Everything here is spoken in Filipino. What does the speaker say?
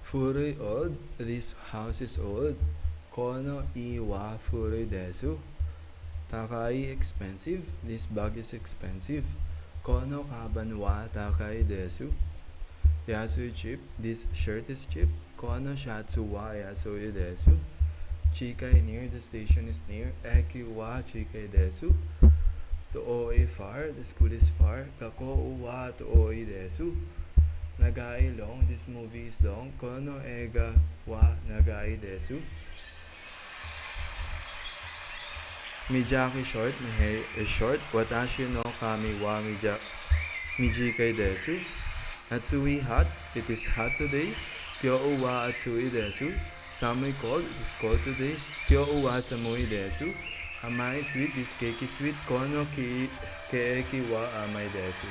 Furui old, this house is old. Kono iwa furui desu. Takai expensive, this bag is expensive. Kono kaban wa takai desu. Yasui cheap, this shirt is cheap. Kono shatsu wa yasui desu. Chikai near, the station is near. Eki wa chikai desu. Tooi far, the school is far. Kako wa tooi desu. Nagai long, this movie is long. Kono ega wa nagai desu. Mijaki short, my hair is short. Watashi no kami wa mijikai desu. Atsui hot, it is hot today. Kyo wa atsui desu. Samui cold, it is cold today. Kyo wa samui desu. Amai sweet, this cake is sweet. Kono keeki wa amai desu.